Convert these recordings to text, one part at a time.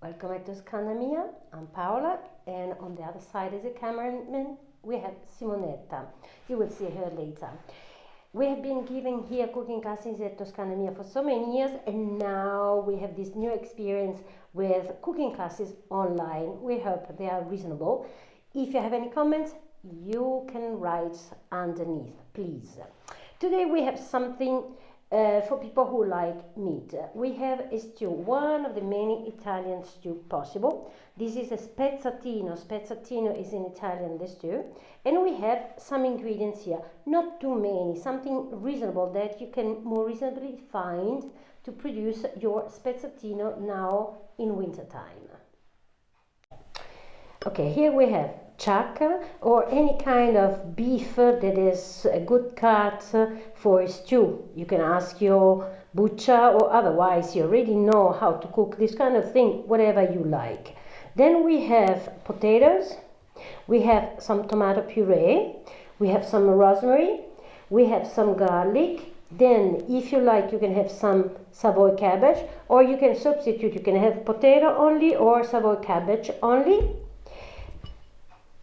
Welcome at Toscanamia. I'm Paola, and on the other side is a cameraman. We have Simonetta. You will see her later. We have been giving here cooking classes at Toscanamia for so many years, and now we have this new experience with cooking classes online. We hope they are reasonable. If you have any comments, you can write underneath, please. Today we have something for people who like meat. We have a stew, one of the many Italian stew possible. This is a spezzatino. Spezzatino is in Italian, the stew. And we have some ingredients here, not too many, something reasonable that you can more reasonably find to produce your spezzatino now in winter time. Okay, here we have chuck or any kind of beef that is a good cut for a stew. You can ask your butcher, or otherwise you already know how to cook this kind of thing, whatever you like. Then we have potatoes, we have some tomato puree, we have some rosemary, we have some garlic. Then if you like, you can have some Savoy cabbage, or you can substitute, you can have potato only or Savoy cabbage only.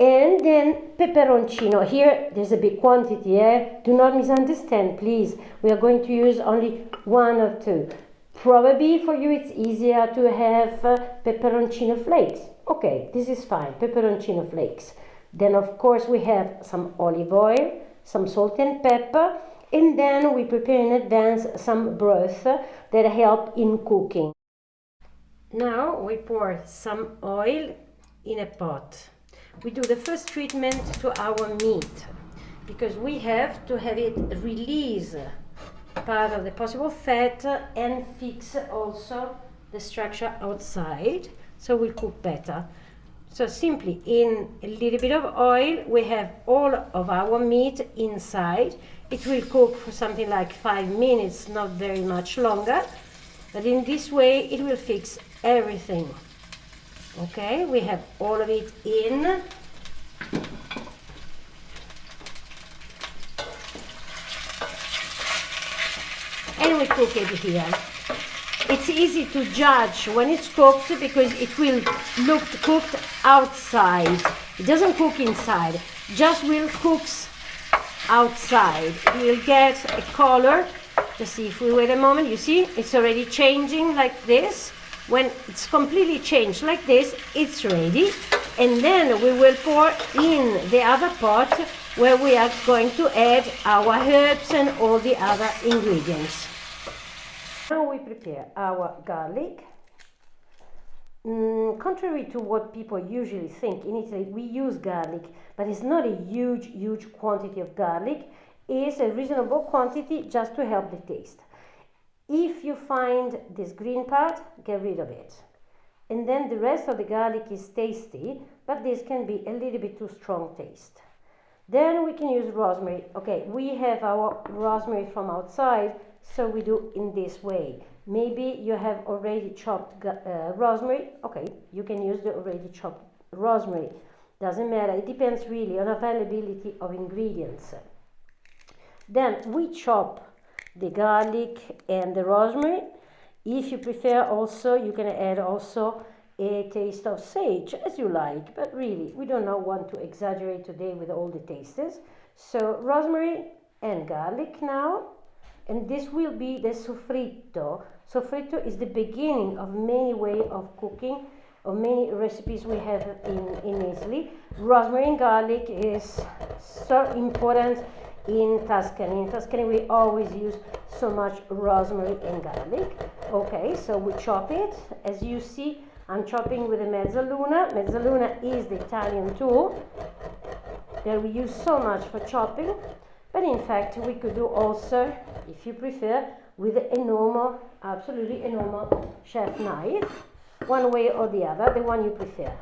And then peperoncino. Here there's a big quantity, do not misunderstand, please. We are going to use only one or two. Probably for you it's easier to have peperoncino flakes. Okay, this is fine, peperoncino flakes. Then of course we have some olive oil, some salt and pepper, and then we prepare in advance some broth that help in cooking. Now we pour some oil in a pot. We do the first treatment to our meat because we have to have it release part of the possible fat and fix also the structure outside, so we'll cook better. So simply in a little bit of oil we have all of our meat inside. It will cook for something like 5 minutes, not very much longer, but in this way it will fix everything. Okay, we have all of it in. And we cook it here. It's easy to judge when it's cooked because it will look cooked outside. It doesn't cook inside, just will cooks outside. You will get a color. Just see, if we wait a moment, you see it's already changing like this. When it's completely changed like this, it's ready. And then we will pour in the other pot where we are going to add our herbs and all the other ingredients. Now we prepare our garlic. Contrary to what people usually think, in Italy we use garlic, but it's not a huge quantity of garlic. It's a reasonable quantity just to help the taste. If you find this green part, get rid of it. And then the rest of the garlic is tasty, but this can be a little bit too strong taste. Then we can use rosemary. Okay, we have our rosemary from outside, so we do in this way. Maybe you have already chopped rosemary. Okay, you can use the already chopped rosemary. Doesn't matter, it depends really on availability of ingredients. Then we chop the garlic and the rosemary. If you prefer also, you can add also a taste of sage, as you like, but really we don't want to exaggerate today with all the tastes. So rosemary and garlic now, and this will be the soffritto. Soffritto is the beginning of many ways of cooking, of many recipes we have in Italy. Rosemary and garlic is so important in Tuscany. In Tuscany we always use so much rosemary and garlic. Okay, so we chop it. As you see, I'm chopping with a mezzaluna. Mezzaluna is the Italian tool that we use so much for chopping, but in fact we could do also, if you prefer, with a normal, absolutely a normal chef knife, one way or the other, the one you prefer.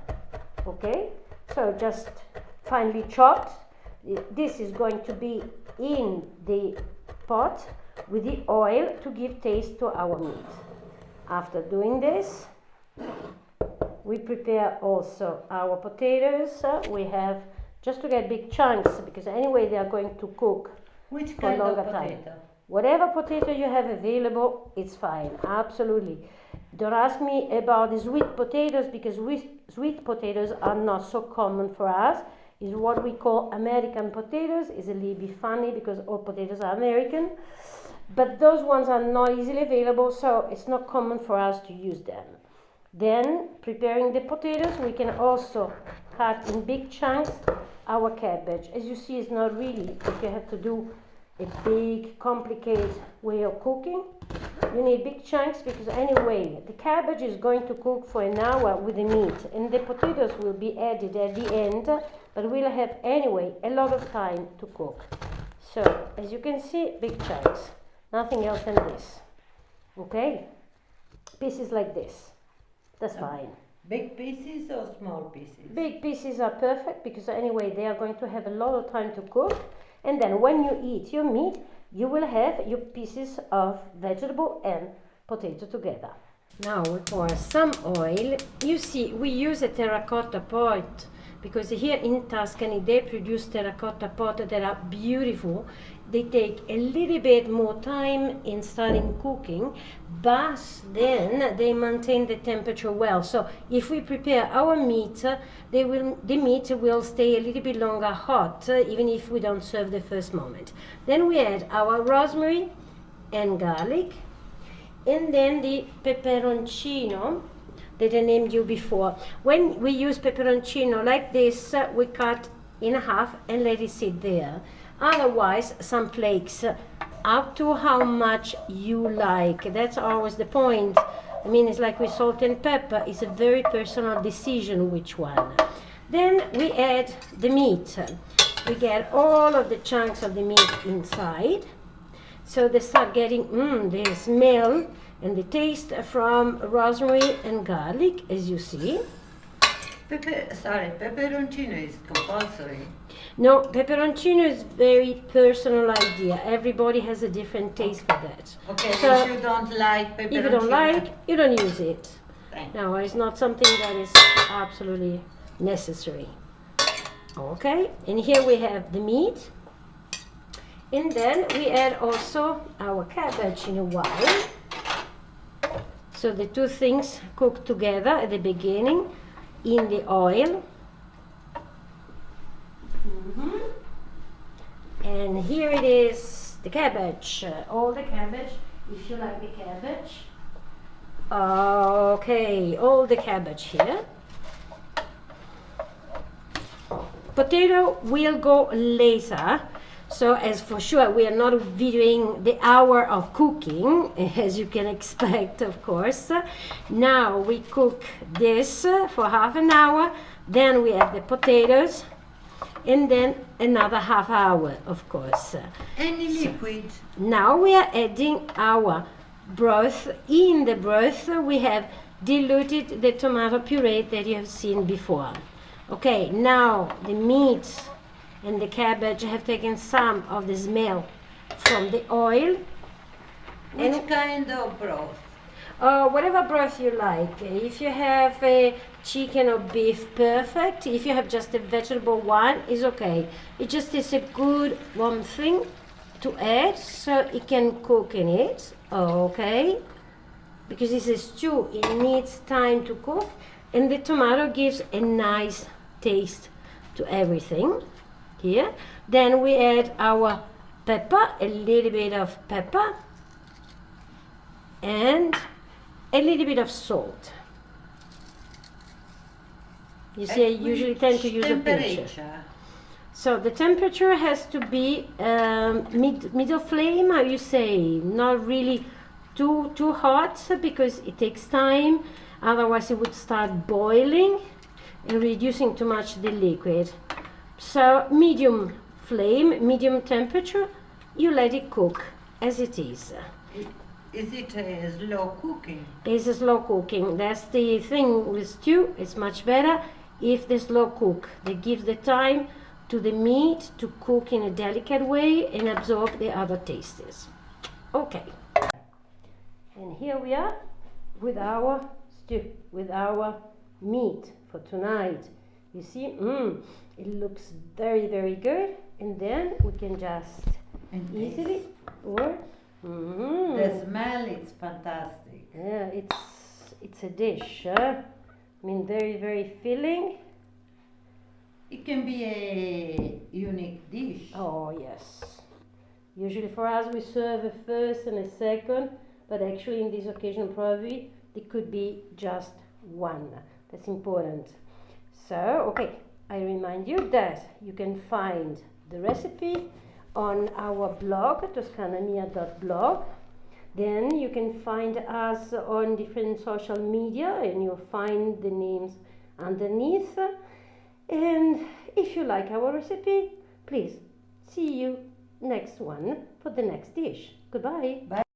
Okay, so just finely chopped. This is going to be in the pot with the oil to give taste to our meat. After doing this, we prepare also our potatoes. We have, just to get big chunks, because anyway they are going to cook Which for kind longer of potato? time. Whatever potato you have available, it's fine, absolutely. Don't ask me about the sweet potatoes, because sweet potatoes are not so common for us. It's what we call American potatoes. It's a little bit funny because all potatoes are American, but those ones are not easily available, so it's not common for us to use them. Then, preparing the potatoes, we can also cut in big chunks our cabbage. As you see, it's not really like you have to do a big, complicated way of cooking. You need big chunks because anyway, the cabbage is going to cook for an hour with the meat, and the potatoes will be added at the end, but we'll have anyway a lot of time to cook. So, as you can see, big chunks, nothing else than this. Okay? Pieces like this. That's fine. Big pieces or small pieces? Big pieces are perfect because anyway they are going to have a lot of time to cook, and then when you eat your meat you will have your pieces of vegetable and potato together. Now we pour some oil. You see, we use a terracotta pot because here in Tuscany they produce terracotta pots that are beautiful. They take a little bit more time in starting cooking, but then they maintain the temperature well. So if we prepare our meat, the meat will stay a little bit longer hot, even if we don't serve the first moment. Then we add our rosemary and garlic, and then the peperoncino that I named you before. When we use peperoncino like this, we cut in half and let it sit there. Otherwise, some flakes, up to how much you like. That's always the point. I mean, it's like with salt and pepper. It's a very personal decision which one. Then we add the meat. We get all of the chunks of the meat inside. So they start getting the smell and the taste from rosemary and garlic, as you see. Pepperoncino is compulsory. No, pepperoncino is very personal idea. Everybody has a different taste for that. Okay, so if you don't like pepperoncino, if you don't like, you don't use it. Thanks. No, it's not something that is absolutely necessary. Okay, and here we have the meat. And then we add also our cabbage in a while. So the two things cook together at the beginning in the oil. And here it is, the cabbage, all the cabbage, if you like the cabbage. Okay, all the cabbage here. Potato will go later, so as for sure we are not videoing the hour of cooking, as you can expect, of course. Now we cook this for half an hour, then we add the potatoes, and then another half hour, of course. Any liquid? Now we are adding our broth. In the broth we have diluted the tomato puree that you have seen before. Okay, now the meat and the cabbage have taken some of the smell from the oil. Which kind of broth? Whatever broth you like. If you have a chicken or beef, perfect. If you have just a vegetable one, is okay. It just is a good warm thing to add so it can cook in it. Okay, because it's a stew, it needs time to cook, and the tomato gives a nice taste to everything. Here, then we add our pepper, a little bit of pepper, and a little bit of salt. You see, I usually tend to use a pinch. So the temperature has to be middle flame, how you say, not really too hot, because it takes time. Otherwise, it would start boiling and reducing too much the liquid. So medium flame, medium temperature, you let it cook as it is. Is it a slow cooking? It's a slow cooking. That's the thing with stew. It's much better if the slow cook. That gives the time to the meat to cook in a delicate way and absorb the other tastes. Okay. And here we are with our stew, with our meat for tonight. You see, it looks very, very good. And then we can just easily, or The smell is fantastic. Yeah, it's a dish. I mean, very, very filling. It can be a unique dish. Oh yes. Usually for us we serve a first and a second, but actually in this occasion probably it could be just one. That's important. So, okay, I remind you that you can find the recipe on our blog, toscanamia.blog. Then you can find us on different social media and you'll find the names underneath. And if you like our recipe, please see you next one for the next dish. Goodbye. Bye.